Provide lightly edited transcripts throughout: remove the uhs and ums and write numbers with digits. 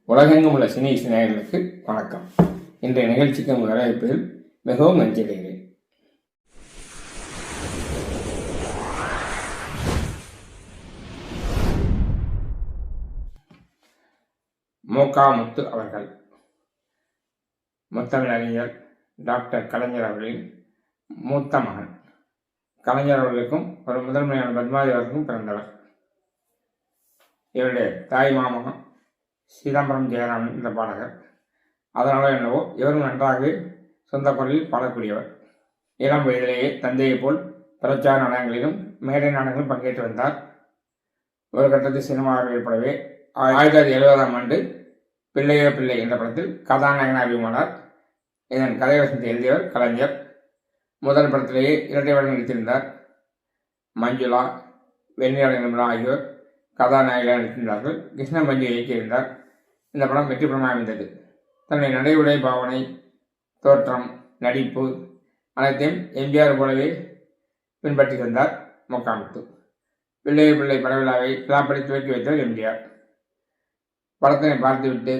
உலகெங்கும் உள்ள சினி நேயர்களுக்கு வணக்கம். இன்றைய நிகழ்ச்சிக்கு உங்கள் வரவேற்பதில் மிகவும் நன்றியடைகிறேன். முத்து அவர்கள் முத்தமிழறிஞர் டாக்டர் கலைஞர் அவர்களின் மூத்த மகன். கலைஞர் அவர்களுக்கும் ஒரு முதன்மையான பத்மாவதி அவர்களுக்கும் பிறந்தவர். இவருடைய தாய் மாமா சிதம்பரம் ஜெயராமன் என்ற பாடகர். அதனால என்னவோ இவரும் நன்றாக சொந்த குரலில் பாடக்கூடியவர். இளம் வயதிலேயே தந்தையை போல் பிரச்சார நாடகங்களிலும் மேடை நாடகங்களும் பங்கேற்று வந்தார். ஒரு கட்டத்தில் சினிமாவில் ஏற்படவே 1970ஆம் ஆண்டு பிள்ளையோ பிள்ளை என்ற படத்தில் கதாநாயகன் அறிமுகமானார். இதன் கதை வசனத்தை எழுதியவர் கலைஞர். முதல் படத்திலேயே இரட்டை வேடம் நடித்திருந்தார். மஞ்சுளா, வெண்ணிலா நிர்மலா ஆகியோர் கதாநாயகராக நடித்திருந்தார்கள். கிருஷ்ண மஞ்சு இயக்கியிருந்தார். இந்த படம் வெற்றி படமாக அமைந்தது. தன்னுடைய நடை, உடை, பாவனை, தோற்றம், நடிப்பு அனைத்தையும் எம்ஜிஆர் போலவே பின்பற்றி வந்தார் முத்து. பிள்ளை பிள்ளை படவிழாவை விழாப்படி துவக்கி வைத்தவர் எம்ஜிஆர். படத்தினை பார்த்துவிட்டு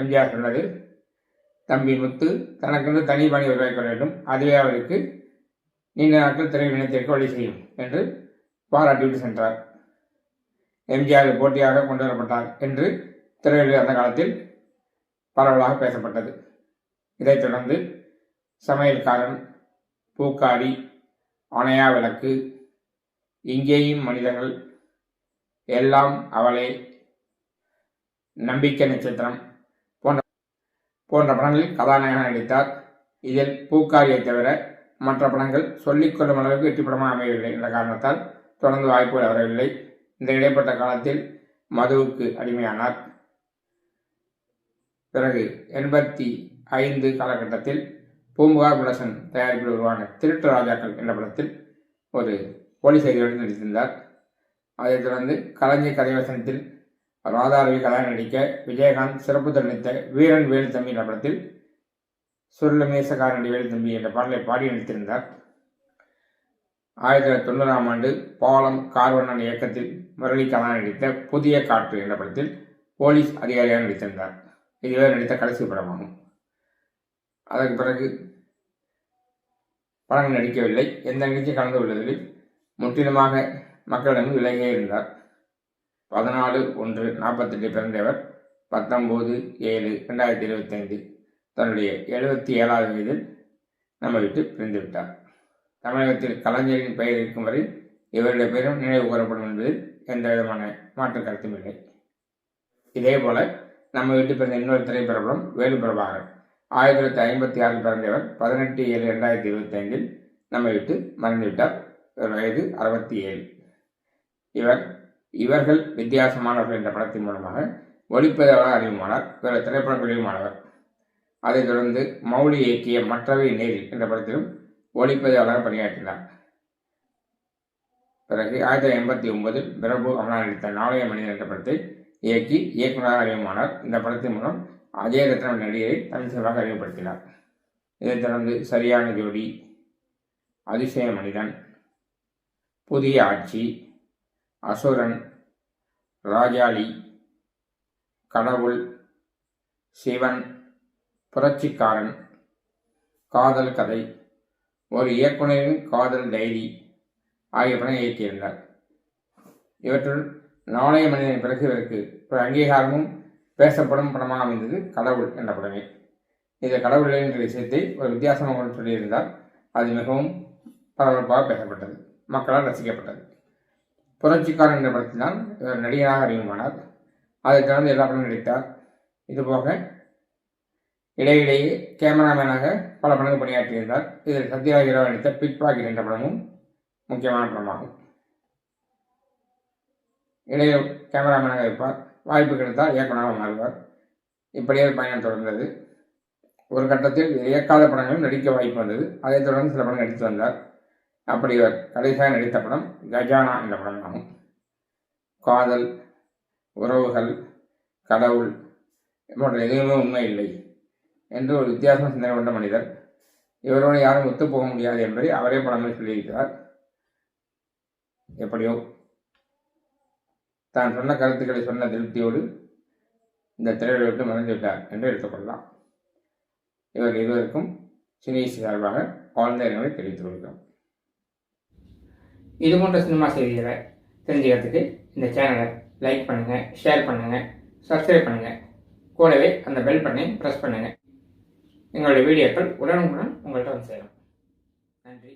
எம்ஜிஆர் சொன்னது, தம்பி முத்து தனக்கென்று தனி பணி உருவாக்க வேண்டும், அதுவே அவருக்கு நீண்ட நாட்கள் திரையில் இணைத்திருக்க வழி செய்யும் என்று பாராட்டிவிட்டு சென்றார். எம்ஜிஆர் போட்டியாக கொண்டு வரப்பட்டார் என்று திரையுலகில் அந்த காலத்தில் பரவலாக பேசப்பட்டது. இதைத் தொடர்ந்து சமையல்காரன், பூக்காரி, அணையா விளக்கு, இங்கேயும் மனிதர்கள், எல்லாம் அவளே, நம்பிக்கை நட்சத்திரம் போன்ற படங்களில் கதாநாயகனாக நடித்தார். இதில் பூக்காரியை தவிர மற்ற படங்கள் சொல்லிக்கொள்ளும் அளவுக்கு வெற்றி படமாக அமையவில்லை என்ற காரணத்தால் தொடர்ந்து வாய்ப்புகள் வரவில்லை. இந்த இடைப்பட்ட காலத்தில் மதுவுக்கு அடிமையானார். பிறகு 85 காலகட்டத்தில் பூம்புகார் புரொடக்ஷன் தயாரிப்பில் உருவான திருட்டு ராஜாக்கள் என்ற படத்தில் ஒரு போலீஸ் அதிகாரியுடன் நடித்திருந்தார். அதைத் தொடர்ந்து கலைஞர் கதைவசனத்தில் ராதாரவி கதாநாயகன் நடிக்க விஜயகாந்த் சிறப்பு நடித்த வீரன் வேலுத்தம்பி என்ற படத்தில் சுருளமேசக்காரன் வேலுத்தம்பி என்ற பாடலை பாடி நடித்திருந்தார். 1990ஆம் ஆண்டு பாலம் கார்வண்ணன் இயக்கத்தில் முரளி கதாநாயகன் நடித்த புதிய காற்று என்ற படத்தில் போலீஸ் அதிகாரியாக நடித்திருந்தார். இதுவே நடித்த கடைசி படமாகும். அதற்கு பிறகு படங்கள் நடிக்கவில்லை. எந்த நிகழ்ச்சியும் கலந்து கொள்வதில் முற்றிலுமாக மக்களிடம் விலகியே இருந்தார். 14/1/48 பிறந்தவர் 19/7/2025 தன்னுடைய 77வது வயதில் நம்ம விட்டு பிரிந்துவிட்டார். தமிழகத்தில் கலைஞரின் பெயர் இருக்கும் வரை இவருடைய பெயரும் நினைவு கூறப்படும் என்பதில் எந்த விதமான மாற்று கருத்தும் இல்லை. இதேபோல நம்ம வீட்டு பிறந்த இன்னொரு திரைப்படம் வேலு பிரபாகரன். 1956 பிறந்தவர் 18/7/2025 நம்ம விட்டு மறைந்துவிட்டார். வயது 67. இவர்கள் வித்தியாசமானவர்கள் என்ற படத்தின் மூலமாக ஒளிப்பதிவாளர் அறிமுகமானார். இவர் திரைப்படங்களிலுமானவர். அதைத் தொடர்ந்து மௌலி இயக்கிய மற்றவை நேரில் என்ற படத்திலும் ஒளிப்பதிவாளராக பணியாற்றினார். பிறகு 1989 பிரபு அமலா நடித்த நாளைய மனிதன் என்ற படத்தை இயக்கி இயக்குநராக அறிமுகமானார். இந்த படத்தின் மூலம் அஜயரத்னம் நடிகரை தனிச்சலாக அறிமுகப்படுத்தினார். இதைத் தொடர்ந்து சரியான ஜோடி, அதிசய மனிதன், புதிய ஆட்சி, அசுரன், ராஜாளி, கடவுள், சிவன், புரட்சிக்காரன், காதல் கதை, ஒரு இயக்குநரின் காதல் டைரி ஆகிய படம் இயக்கியிருந்தார். இவற்றுள் நாளைய மனிதன் பிறகு இவருக்கு ஒரு அங்கீகாரமும் பேசப்படும் படமாக அமைந்தது கடவுள் என்ற படமே. இது கடவுள் என்ற விஷயத்தை ஒரு வித்தியாசமாக சொல்லியிருந்தார். அது மிகவும் பரபரப்பாக பேசப்பட்டது, மக்களால் ரசிக்கப்பட்டது. புரட்சிக்காரன் என்ற படத்தில்தான் இவர் நடிகராக அறிமுகமானார். அதைத் தொடர்ந்து எல்லா படமும் நடித்தார். இதுபோக இடையிடையே கேமராமேனாக பல படங்கள் பணியாற்றியிருந்தார். இதில் சத்யராஜராவ் நடித்த பிக் பாக்கெட் என்ற படமும் முக்கியமான படமாகும். இடையே கேமராமேனாக இருப்பார். வாய்ப்பு கிடைத்தால் இயக்குநராக மாறுவார். இப்படியே பயணம் தொடர்ந்தது. ஒரு கட்டத்தில் இயக்காத படங்களும் நடிக்க வாய்ப்பு வந்தது. அதைத் தொடர்ந்து சில படம் நடித்து வந்தார். அப்படி இவர் கடைசியாக நடித்த படம் கஜானா என்ற படமாகும். காதல், உறவுகள், கடவுள் போன்ற எதுவுமே உண்மை இல்லை என்று ஒரு வித்தியாசம் சிந்தனை கொண்ட மனிதர். இவரோடு யாரும் ஒத்துப்போக முடியாது என்பதை அவரே படங்களில் சொல்லியிருக்கிறார். எப்படியோ தான் சொன்ன கருத்துக்களை சொன்ன திருப்தியோடு இந்த திரையுலகை விட்டு மறைந்து விட்டார் என்று எடுத்துக்கொள்ளலாம். இவர் இருவருக்கும் சினிஸ் சார்பாக ஆழ்ந்த இரங்கலை தெரிவித்துக் கொள்கிறோம். இது போன்ற சினிமா செய்திகளை தெரிஞ்சுக்கிறதுக்கு இந்த சேனலை லைக் பண்ணுங்கள், ஷேர் பண்ணுங்கள், சப்ஸ்கிரைப் பண்ணுங்கள். கூடவே அந்த பெல் பட்டனை ப்ரெஸ் பண்ணுங்கள். எங்களுடைய வீடியோக்கள் உடனுக்குடன் உங்கள்கிட்ட வந்து சேரும். நன்றி.